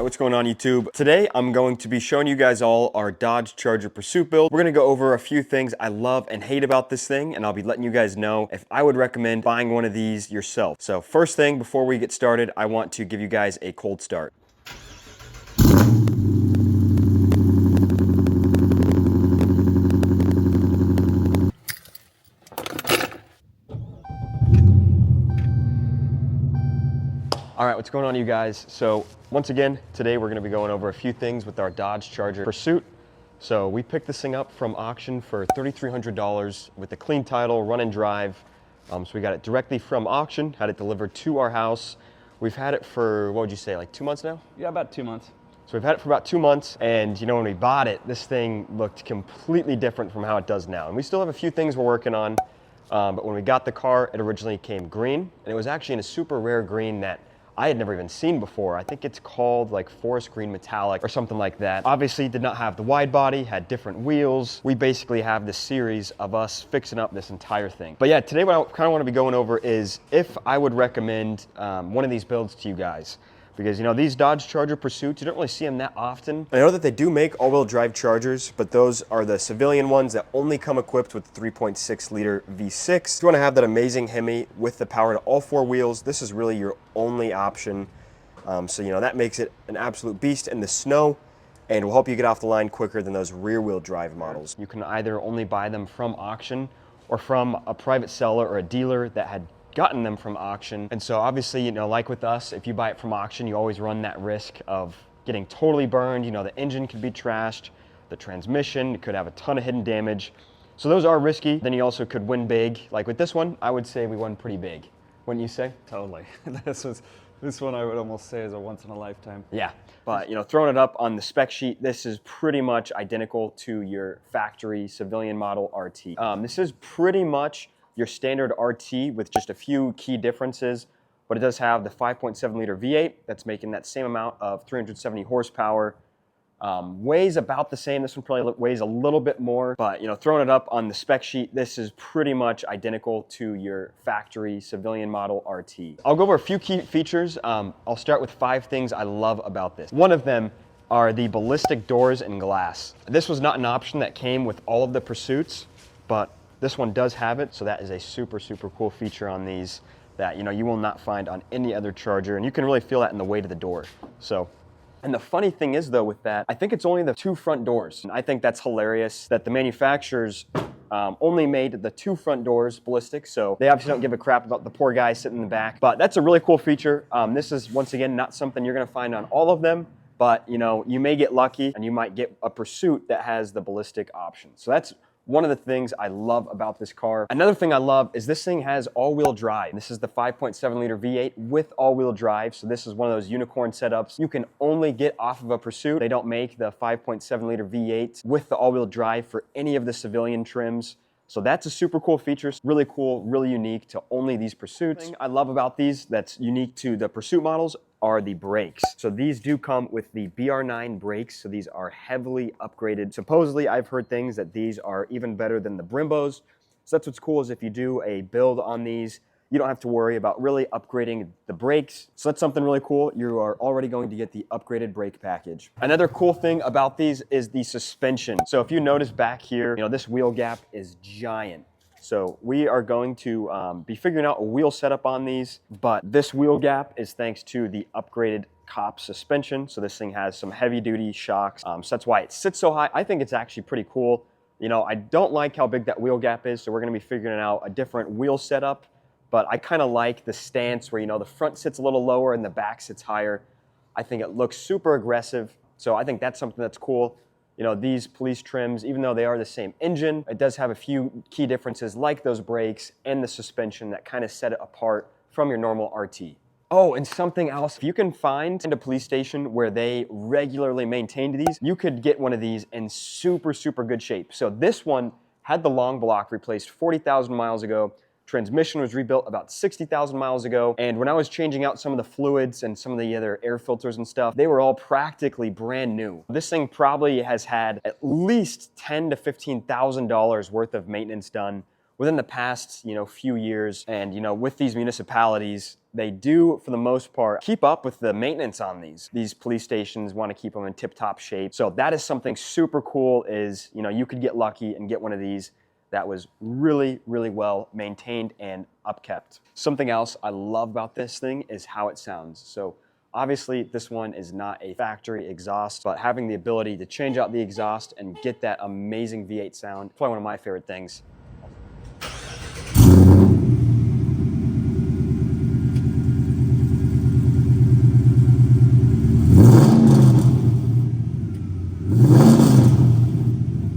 what's going on YouTube? Today I'm going to be showing you guys all our Dodge Charger Pursuit build. We're gonna go over a few things I love and hate about this thing, and I'll be letting you guys know if I would recommend buying one of these yourself. So first thing, before we get started, I want to give you guys a cold start. All right, what's going on, you guys? So once again, today we're gonna be going over a few things with our Dodge Charger Pursuit. So we picked this thing up from auction for $3,300 with a clean title, run and drive. So we got it directly from auction, had it delivered to our house. We've had it for, what would you say, like 2 months now? Yeah, about 2 months. So we've had it for about 2 months, and you know, when we bought it, this thing looked completely different from how it does now. And we still have a few things we're working on, but when we got the car, it originally came green, and it was actually in a super rare green that I had never even seen before. I think it's called like forest green metallic or something like that. Obviously did not have the wide body, had different wheels. We basically have this series of us fixing up this entire thing. But yeah, today what I kind of want to be going over is if I would recommend one of these builds to you guys. Because, you know, these Dodge Charger Pursuits, you don't really see them that often. I know that they do make all-wheel drive Chargers, but those are the civilian ones that only come equipped with the 3.6 liter V6. If you want to have that amazing Hemi with the power to all four wheels, this is really your only option. So, you know, that makes it an absolute beast in the snow and will help you get off the line quicker than those rear-wheel drive models. You can either only buy them from auction or from a private seller or a dealer that had gotten them from auction. And so obviously, you know, like with us, if you buy it from auction, you always run that risk of getting totally burned. You know, the engine could be trashed, the transmission could have a ton of hidden damage. So those are risky. Then you also could win big. Like with this one, I would say we won pretty big. Wouldn't you say? Totally. This one I would almost say is a once in a lifetime. Yeah, but you know, throwing it up on the spec sheet, this is pretty much identical to your factory civilian model RT. This is pretty much your standard RT with just a few key differences, but it does have the 5.7 liter V8 that's making that same amount of 370 horsepower. Weighs about the same. This one probably weighs a little bit more, but you know, throwing it up on the spec sheet, this is pretty much identical to your factory civilian model RT. I'll go over a few key features. I'll start with 5 things I love about this. One of them are the ballistic doors and glass. This was not an option that came with all of the Pursuits, but this one does have it, so that is a super, super cool feature on these that, you know, you will not find on any other Charger, and you can really feel that in the weight of the door. So, and the funny thing is though with that, I think it's only the 2 front doors. And I think that's hilarious that the manufacturers only made the 2 front doors ballistic, so they obviously don't give a crap about the poor guy sitting in the back. But that's a really cool feature. This is, once again, not something you're gonna find on all of them, but you know, you may get lucky and you might get a Pursuit that has the ballistic option. So that's one of the things I love about this car. Another thing I love is this thing has all-wheel drive. This is the 5.7 liter V8 with all-wheel drive. So this is one of those unicorn setups you can only get off of a Pursuit. They don't make the 5.7 liter V8 with the all-wheel drive for any of the civilian trims. So that's a super cool feature, really cool, really unique to only these Pursuits. The thing I love about these that's unique to the Pursuit models are the brakes. So these do come with the BR9 brakes, so these are heavily upgraded. Supposedly, I've heard things that these are even better than the Brimbos. So that's what's cool is if you do a build on these, you don't have to worry about really upgrading the brakes. So that's something really cool. You are already going to get the upgraded brake package. Another cool thing about these is the suspension. So if you notice back here, you know, this wheel gap is giant. So we are going to be figuring out a wheel setup on these, but this wheel gap is thanks to the upgraded COP suspension. So this thing has some heavy duty shocks. So that's why it sits so high. I think it's actually pretty cool. You know, I don't like how big that wheel gap is, so we're gonna be figuring out a different wheel setup, but I kind of like the stance where, you know, the front sits a little lower and the back sits higher. I think it looks super aggressive. So I think that's something that's cool. You know, these police trims, even though they are the same engine, it does have a few key differences like those brakes and the suspension that kind of set it apart from your normal RT. Oh, and something else, if you can find a police station where they regularly maintain these, you could get one of these in super, super good shape. So this one had the long block replaced 40,000 miles ago. Transmission was rebuilt about 60,000 miles ago. And when I was changing out some of the fluids and some of the other air filters and stuff, they were all practically brand new. This thing probably has had at least $10,000 to $15,000 worth of maintenance done within the past, few years, and, with these municipalities, they do, for the most part, keep up with the maintenance on these. These police stations want to keep them in tip-top shape. So that is something super cool is, you could get lucky and get one of these that was really, really well maintained and upkept. Something else I love about this thing is how it sounds. So obviously this one is not a factory exhaust, but having the ability to change out the exhaust and get that amazing V8 sound, probably one of my favorite things.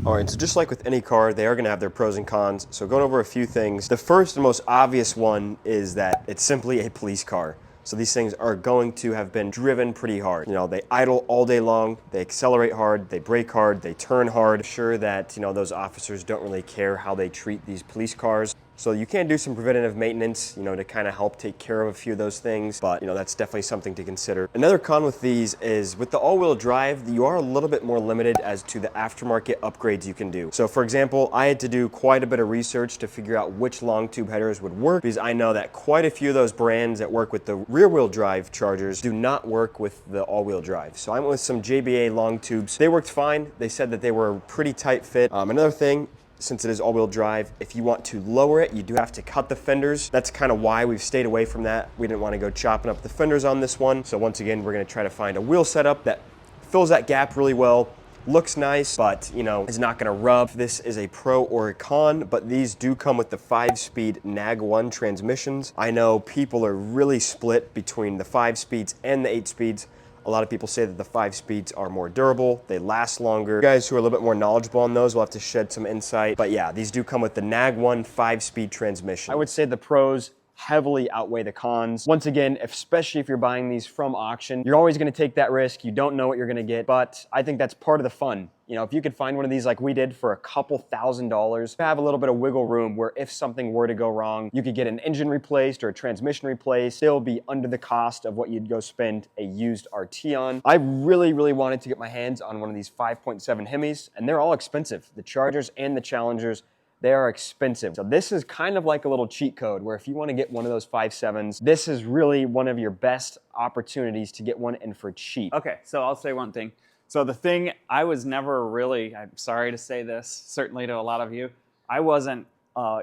All right, so just like with any car, they are gonna have their pros and cons. So going over a few things. The first and most obvious one is that it's simply a police car. So these things are going to have been driven pretty hard. They idle all day long, they accelerate hard, they brake hard, they turn hard. Sure that, those officers don't really care how they treat these police cars. So you can do some preventative maintenance, to kind of help take care of a few of those things, but that's definitely something to consider. Another con with these is with the all-wheel drive, you are a little bit more limited as to the aftermarket upgrades you can do. So for example, I had to do quite a bit of research to figure out which long tube headers would work, because I know that quite a few of those brands that work with the rear-wheel drive chargers do not work with the all-wheel drive. So I went with some JBA long tubes. They worked fine. They said that they were a pretty tight fit. Another thing, since it is all-wheel drive, if you want to lower it, you do have to cut the fenders. That's kind of why we've stayed away from that. We didn't want to go chopping up the fenders on this one. So once again, we're going to try to find a wheel setup that fills that gap really well, looks nice, but is not going to rub. This is a pro or a con, but these do come with the 5-speed NAG1 transmissions. I know people are really split between the 5 speeds and the 8 speeds. A lot of people say that the 5 speeds are more durable, they last longer. You guys who are a little bit more knowledgeable on those will have to shed some insight. But yeah, these do come with the NAG1 5-speed transmission. I would say the pros heavily outweigh the cons. Once again, especially if you're buying these from auction, you're always gonna take that risk. You don't know what you're gonna get, but I think that's part of the fun. If you could find one of these like we did for a couple $1,000s, have a little bit of wiggle room where if something were to go wrong, you could get an engine replaced or a transmission replaced, still be under the cost of what you'd go spend a used RT on. I really, really wanted to get my hands on one of these 5.7 Hemis, and they're all expensive. The Chargers and the Challengers, they are expensive. So this is kind of like a little cheat code where if you want to get one of those 5.7s, this is really one of your best opportunities to get one in for cheap. Okay, so I'll say one thing. So the thing, I was never really, I'm sorry to say this, certainly to a lot of you, I wasn't a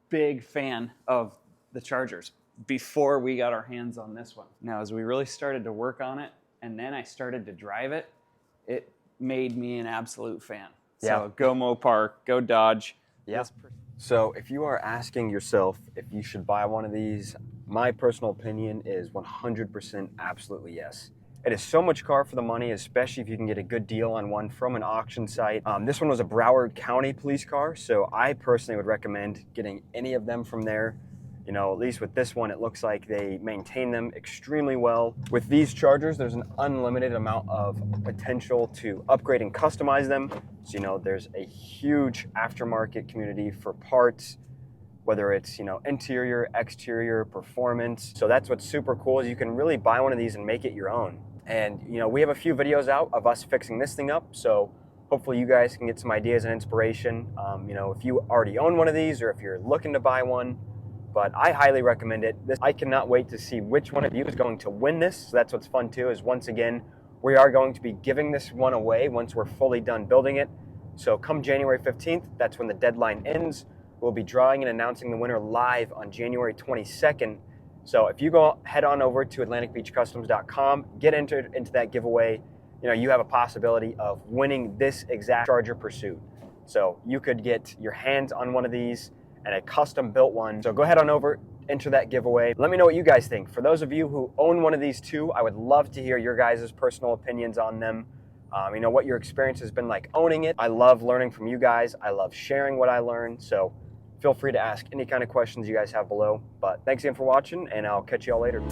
big fan of the Chargers before we got our hands on this one. Now, as we really started to work on it, and then I started to drive it, it made me an absolute fan. Yeah. So go Mopar, go Dodge. Yeah. So if you are asking yourself if you should buy one of these, my personal opinion is 100% absolutely yes. It is so much car for the money, especially if you can get a good deal on one from an auction site. This one was a Broward County police car, so I personally would recommend getting any of them from there. At least with this one, it looks like they maintain them extremely well. With these Chargers, there's an unlimited amount of potential to upgrade and customize them. So, there's a huge aftermarket community for parts, whether it's, interior, exterior, performance. So that's what's super cool is you can really buy one of these and make it your own. And, we have a few videos out of us fixing this thing up. So hopefully you guys can get some ideas and inspiration. If you already own one of these or if you're looking to buy one, but I highly recommend it. I cannot wait to see which one of you is going to win this. So that's what's fun too, is once again, we are going to be giving this one away once we're fully done building it. So come January 15th, that's when the deadline ends. We'll be drawing and announcing the winner live on January 22nd. So if you head on over to AtlanticBeachCustoms.com, get entered into that giveaway, you have a possibility of winning this exact Charger Pursuit. So you could get your hands on one of these and a custom built one. So go ahead on over, enter that giveaway. Let me know what you guys think. For those of you who own one of these too, I would love to hear your guys' personal opinions on them. What your experience has been like owning it. I love learning from you guys. I love sharing what I learned. So feel free to ask any kind of questions you guys have below. But thanks again for watching, and I'll catch you all later.